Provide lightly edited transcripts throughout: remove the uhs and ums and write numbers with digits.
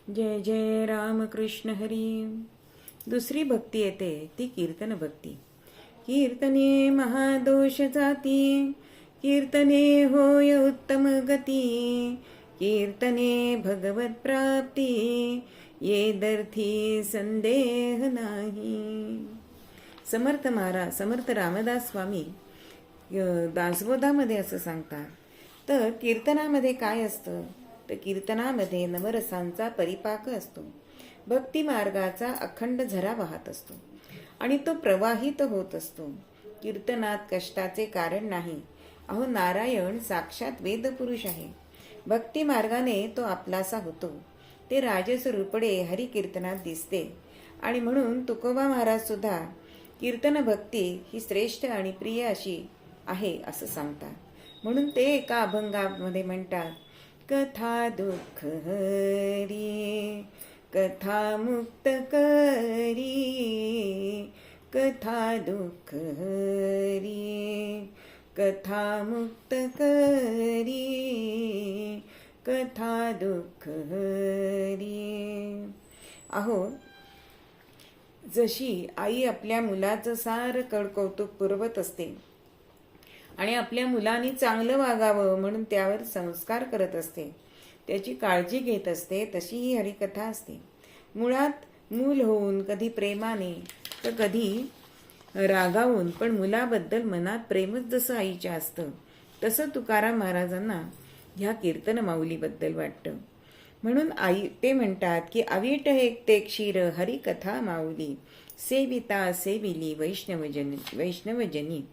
जय जय राम कृष्ण हरी. दुसरी भक्ती येते ती कीर्तन भक्ती. कीर्तने महादोष जाती, कीर्तने होय उत्तम गती, कीर्तने भगवत प्राप्ती, ये दर्थी संदेह नाही. समर्थ रामदास स्वामी दासबोधामध्ये असं सांगतात. तर कीर्तनामध्ये काय असतं, तर कीर्तनामध्ये नवरसांचा परिपाक असतो. भक्ती मार्गाचा अखंड झरा वाहत असतो आणि तो प्रवाहित होत असतो. कीर्तनात कष्टाचे कारण नाही. अहो, नारायण साक्षात वेदपुरुष आहे. भक्ती मार्गाने तो आपलासा होतो. ते राजस रूपडे हरी कीर्तनात दिसते. आणि म्हणून तुकोबा महाराज सुद्धा कीर्तन भक्ती ही श्रेष्ठ आणि प्रिय अशी आहे असं सांगतात. म्हणून ते एका अभंगामध्ये म्हणतात, कथा दुःख हरी, कथा मुक्त करी, कथा दुःख हरी, कथा मुक्त करी, कथा दुःख हरी. अहो, जशी आई आपल्या मुलाचं सार कौतुक पुरवत असते आणि आपल्या मुलांनी चांगलं वागावं म्हणून त्यावर संस्कार करत असते, त्याची काळजी घेत असते, तशी ही हरिकथा असते. मुळात मूल होऊन कधी प्रेमाने तर कधी रागावून, पण मुलाबद्दल मनात प्रेमच जसं आईच्या असतं तसं तुकाराम महाराजांना ह्या कीर्तन माऊलीबद्दल वाटतं. म्हणून आई ते म्हणतात की अवीट ते क्षीर हरिकथा माऊली, सेविता सेविली वैष्णवजनी.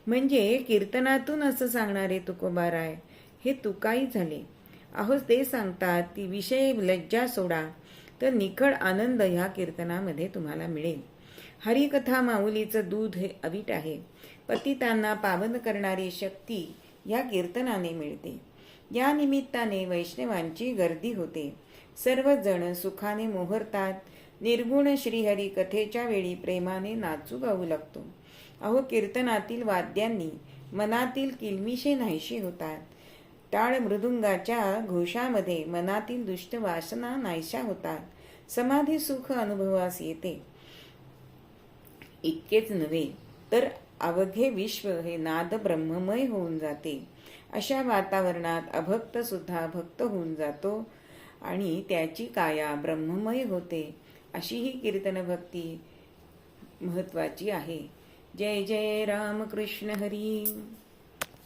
म्हणजे कीर्तनातून असं सांगणारे तुकोबाराय हे तुकाई झाले. अहो, ते सांगतात की विषय लज्जा सोडा, तर निखळ आनंद ह्या कीर्तनामध्ये तुम्हाला मिळेल. हरिकथा माऊलीचं दूध हे अवीट आहे. पतितांना पावन करणारी शक्ती या कीर्तनाने मिळते. या निमित्ताने वैष्णवांची गर्दी होते. सर्वजण सुखाने मोहरतात. निर्गुण श्रीहरी कथेच्या वेळी प्रेमाने नाचू गाऊ लागतो. अहो, कीर्तनातील वाद्यांनी मनातील किलमिशे नाहीशी होतात. टाळ मृदुंगाच्या घोषामध्ये मनातील दुष्ट वासना नाहीशा होतात. समाधी सुख अनुभवास येते. इतकेच नव्हे तर अवघे विश्व हे नाद ब्रह्ममय होऊन जाते. अशा वातावरणात अभक्त सुद्धा भक्त होऊन जातो आणि त्याची काया ब्रह्ममय होते. अशी ही कीर्तन भक्ती महत्वाची आहे. जय जय राम कृष्ण हरी.